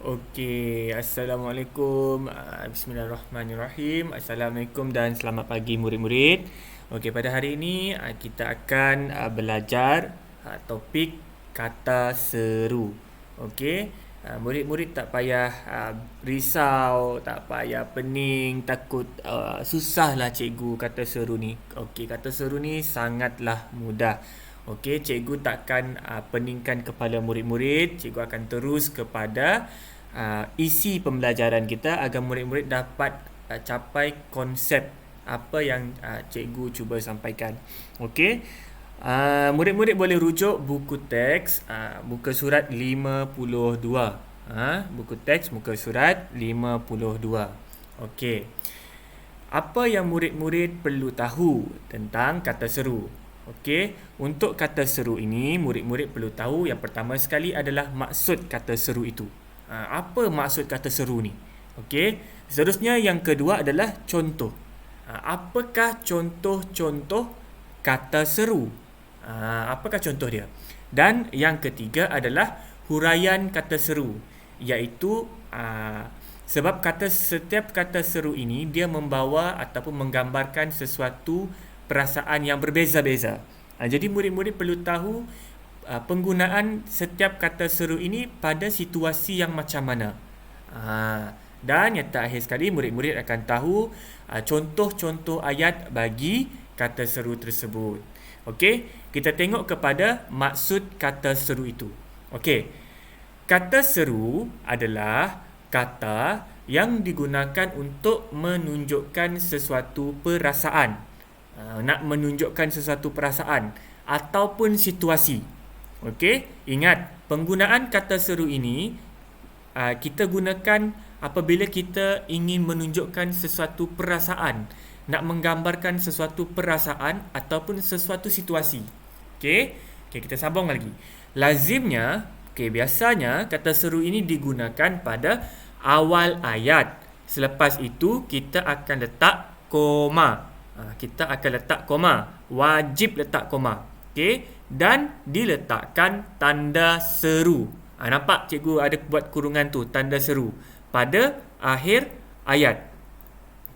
Okey, Assalamualaikum. Bismillahirrahmanirrahim. Assalamualaikum dan selamat pagi murid-murid. Okey, pada hari ini kita akan belajar topik kata seru. Okey, murid-murid tak payah risau, tak payah pening, takut susahlah cikgu kata seru ni. Okey, kata seru ni sangatlah mudah. Okey, cikgu takkan peningkan kepala murid-murid. Cikgu akan terus kepada isi pembelajaran kita agar murid-murid dapat capai konsep apa yang cikgu cuba sampaikan. Okey. Murid-murid boleh rujuk buku teks muka surat 52. Buku teks muka surat 52. Okey. Apa yang murid-murid perlu tahu tentang kata seru? Okey, untuk kata seru ini murid-murid perlu tahu yang pertama sekali adalah maksud kata seru itu. Apa maksud kata seru ni? Okey. Seterusnya yang kedua adalah contoh. Apakah contoh-contoh kata seru? Apakah contoh dia? Dan yang ketiga adalah huraian kata seru, iaitu sebab setiap kata seru ini dia membawa ataupun menggambarkan sesuatu perasaan yang berbeza-beza. Jadi murid-murid perlu tahu penggunaan setiap kata seru ini pada situasi yang macam mana. Dan yang terakhir sekali, murid-murid akan tahu contoh-contoh ayat bagi kata seru tersebut. Okey, kita tengok kepada maksud kata seru itu. Okey, kata seru adalah kata yang digunakan untuk menunjukkan sesuatu perasaan. Nak menunjukkan sesuatu perasaan ataupun situasi. Okey, ingat penggunaan kata seru ini kita gunakan apabila kita ingin menunjukkan sesuatu perasaan, nak menggambarkan sesuatu perasaan ataupun sesuatu situasi. Okey, kita sambung lagi. Lazimnya, biasanya kata seru ini digunakan pada awal ayat. Selepas itu kita akan letak koma. Kita akan letak koma. Wajib letak koma. Okey, dan diletakkan tanda seru. Nampak cikgu ada buat kurungan tu, tanda seru pada akhir ayat.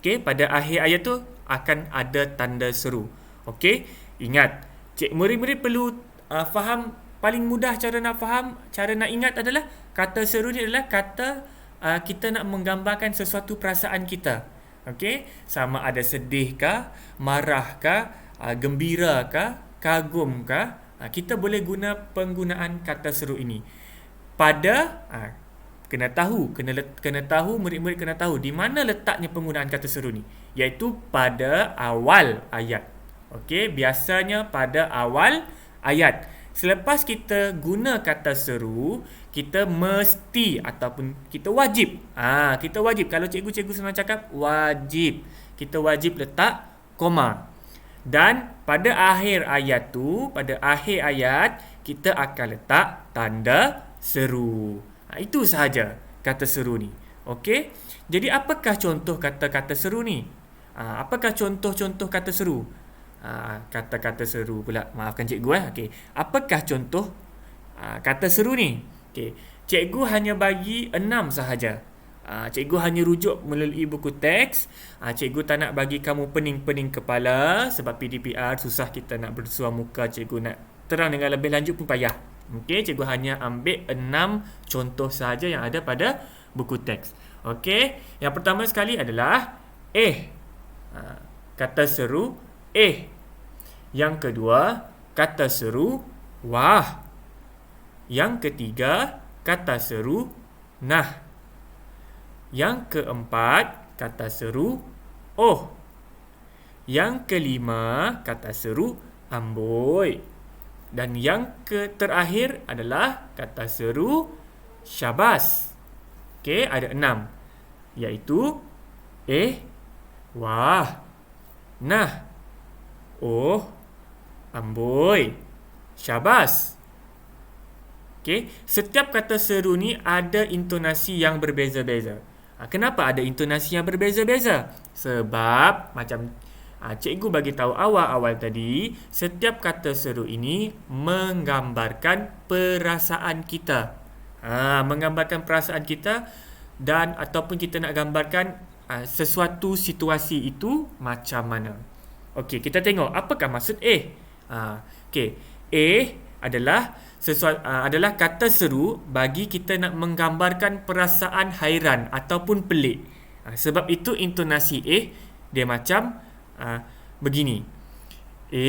Okey, pada akhir ayat tu akan ada tanda seru. Okey, ingat, murid-murid perlu faham, paling mudah cara nak faham, cara nak ingat adalah kata seru ni adalah kata kita nak menggambarkan sesuatu perasaan kita. Okey, sama ada sedih kah, marah kah, gembira kah, kagum kah, kita boleh guna penggunaan kata seru ini. Pada kena tahu murid-murid kena tahu di mana letaknya penggunaan kata seru ni, iaitu pada awal ayat. Okey, biasanya pada awal ayat. Selepas kita guna kata seru, kita mesti ataupun kita wajib. Kita wajib. Kalau cikgu senang cakap, wajib. Kita wajib letak koma. Dan pada akhir ayat tu, pada akhir ayat, kita akan letak tanda seru. Itu sahaja kata seru ni. Okey? Jadi apakah contoh kata-kata seru ni? Apakah contoh-contoh kata seru? Kata-kata seru pula. Maafkan cikgu. Okey. Apakah contoh kata seru ni? Okey. Cikgu hanya bagi 6 sahaja. Cikgu hanya rujuk melalui buku teks. Cikgu tak nak bagi kamu pening-pening kepala sebab PDPR susah kita nak bersuah muka. Cikgu nak terang dengan lebih lanjut pun payah. Okey, cikgu hanya ambil 6 contoh sahaja yang ada pada buku teks. Okey, yang pertama sekali adalah kata seru Yang kedua, kata seru wah. Yang ketiga, kata seru nah. Yang keempat, kata seru oh. Yang kelima, kata seru amboi. Dan yang terakhir adalah kata seru syabas. Okey, ada 6. Iaitu wah, nah, oh, amboi, syabas. Okey, setiap kata seru ni ada intonasi yang berbeza-beza. Kenapa ada intonasi yang berbeza-beza? Sebab macam cikgu bagi tahu awal-awal tadi, setiap kata seru ini menggambarkan perasaan kita. Menggambarkan perasaan kita dan ataupun kita nak gambarkan sesuatu situasi itu macam mana. Okey, kita tengok apakah maksud A. Okey, A adalah kata seru bagi kita nak menggambarkan perasaan hairan ataupun pelik. Sebab itu intonasi A dia macam begini. A,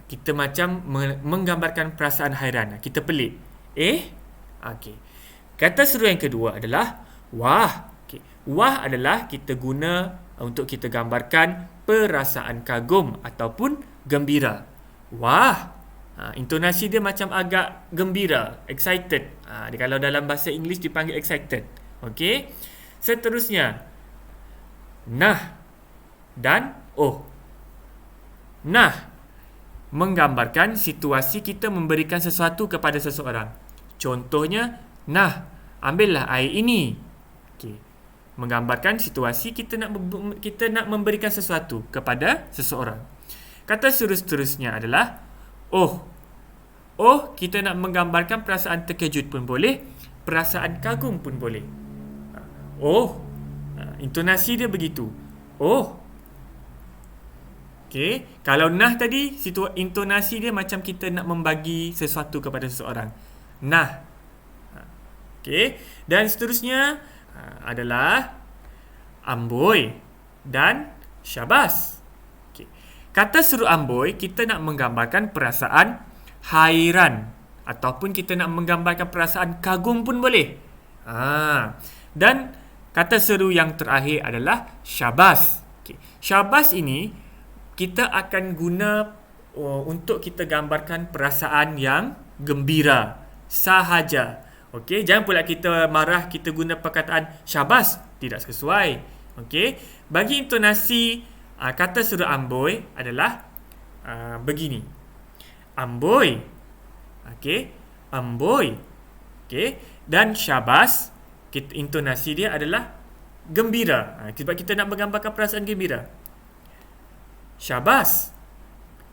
kita macam menggambarkan perasaan hairan. Kita pelik. Okey. Kata seru yang kedua adalah wah. Okay. Wah adalah kita guna untuk kita gambarkan perasaan kagum ataupun gembira. Wah. Intonasi dia macam agak gembira, excited. Kalau dalam bahasa Inggeris dipanggil excited. Okey. Seterusnya, nah dan oh. Nah menggambarkan situasi kita memberikan sesuatu kepada seseorang. Contohnya, nah, ambillah air ini. Okey. Menggambarkan situasi kita nak memberikan sesuatu kepada seseorang. Kata seterusnya adalah oh. Oh, kita nak menggambarkan perasaan terkejut pun boleh, perasaan kagum pun boleh. Oh. Intonasi dia begitu. Oh. Okey, kalau nah tadi intonasi dia macam kita nak membagi sesuatu kepada seseorang. Nah. Okey, dan seterusnya adalah amboi dan syabas. Okey. Kata seru amboi kita nak menggambarkan perasaan hairan ataupun kita nak menggambarkan perasaan kagum pun boleh. Dan kata seru yang terakhir adalah syabas. Okey. Syabas ini kita akan guna untuk kita gambarkan perasaan yang gembira sahaja. Okey, jangan pula kita marah kita guna perkataan syabas, tidak sesuai. Okey, bagi intonasi kata seru amboi adalah begini. Amboi. Okey, amboi. Okey, dan syabas intonasi dia adalah gembira. Sebab kita nak menggambarkan perasaan gembira. Syabas.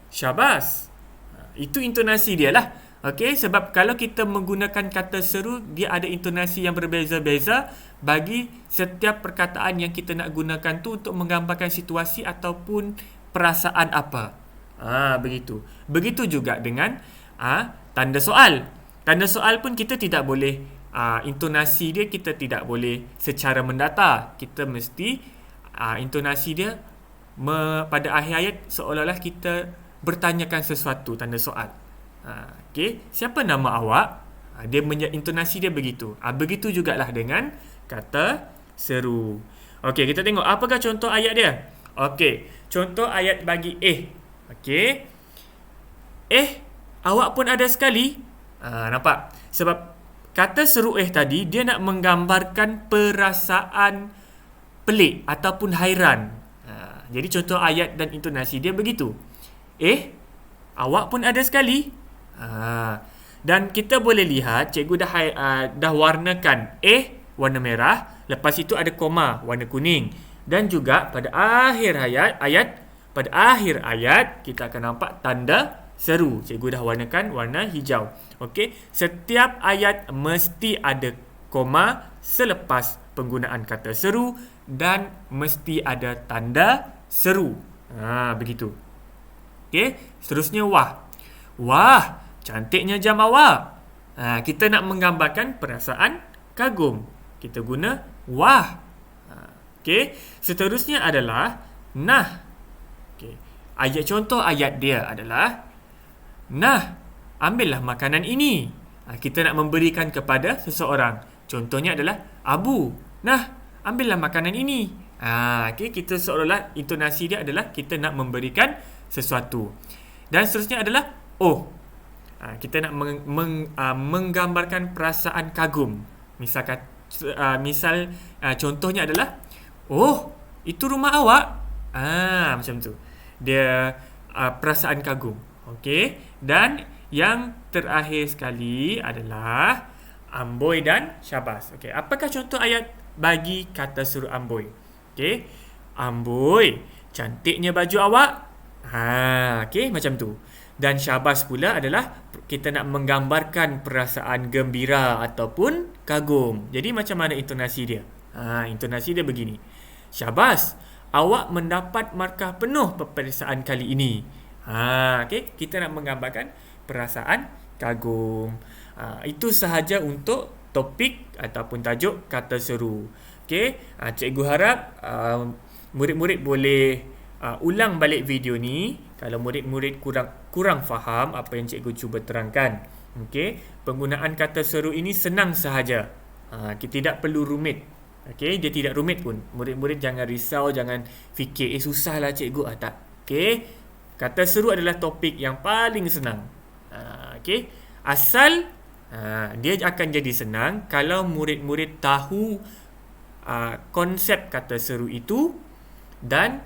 Syabas. Itu intonasi dia lah. Okey, sebab kalau kita menggunakan kata seru, dia ada intonasi yang berbeza-beza bagi setiap perkataan yang kita nak gunakan tu untuk menggambarkan situasi ataupun perasaan apa. Begitu. Begitu juga dengan tanda soal. Tanda soal pun kita tidak boleh intonasi dia kita tidak boleh secara mendata. Kita mesti intonasi dia pada akhir ayat seolah-olah kita bertanyakan sesuatu, tanda soal. Okey, siapa nama awak? Dia intonasi dia begitu. Begitu jugalah dengan kata seru. Okey, kita tengok apakah contoh ayat dia. Okey, contoh ayat bagi Okey. Awak pun ada sekali. Nampak? Sebab kata seru tadi dia nak menggambarkan perasaan pelik ataupun hairan. Jadi contoh ayat dan intonasi dia begitu. Awak pun ada sekali. Dan kita boleh lihat cikgu dah warnakan warna merah, lepas itu ada koma warna kuning, dan juga pada akhir ayat kita akan nampak tanda seru. Cikgu dah warnakan warna hijau. Okey, setiap ayat mesti ada koma selepas penggunaan kata seru dan mesti ada tanda seru. Begitu. Okey, seterusnya wah. Wah, cantiknya jam awak. Kita nak menggambarkan perasaan kagum. Kita guna wah. Okey, seterusnya adalah nah. Okey. Contoh ayat dia adalah nah, ambillah makanan ini. Kita nak memberikan kepada seseorang. Contohnya adalah Abu. Nah, ambillah makanan ini. Okay, kita seolah-olah intonasi dia adalah kita nak memberikan sesuatu. Dan seterusnya adalah oh. Kita nak menggambarkan perasaan kagum. Misal contohnya adalah oh, itu rumah awak. Macam tu. Dia perasaan kagum. Okey. Dan yang terakhir sekali adalah amboi dan syabas. Okey, apakah contoh ayat bagi kata seru amboi? Okey. Amboi, cantiknya baju awak. Okey, macam tu. Dan syabas pula adalah kita nak menggambarkan perasaan gembira ataupun kagum. Jadi macam mana intonasi dia? Intonasi dia begini. Syabas, awak mendapat markah penuh peperiksaan kali ini. Okay? Kita nak menggambarkan perasaan kagum. Itu sahaja untuk topik ataupun tajuk kata seru. Okay? Cikgu harap murid-murid boleh ulang balik video ni kalau murid-murid kurang faham apa yang cikgu cuba terangkan. Okey, penggunaan kata seru ini senang sahaja. Kita tidak perlu rumit. Okey, dia tidak rumit pun. Murid-murid jangan risau, jangan fikir susahlah cikgu. Tak. Okey, kata seru adalah topik yang paling senang. Okey, asal dia akan jadi senang kalau murid-murid tahu konsep kata seru itu dan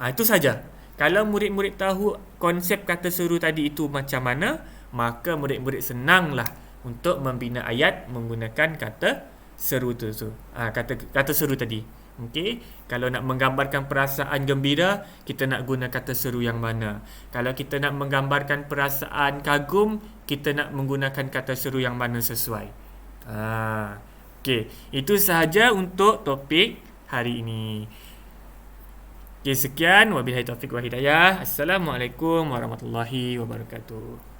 itu saja. Kalau murid-murid tahu konsep kata seru tadi itu macam mana, maka murid-murid senanglah untuk membina ayat menggunakan kata seru tu. Kata seru tadi. Okey, kalau nak menggambarkan perasaan gembira, kita nak guna kata seru yang mana? Kalau kita nak menggambarkan perasaan kagum, kita nak menggunakan kata seru yang mana sesuai? Okey, itu sahaja untuk topik hari ini. Okay, sekian. Wabillahi taufiq wa hidayah. Assalamualaikum warahmatullahi wabarakatuh.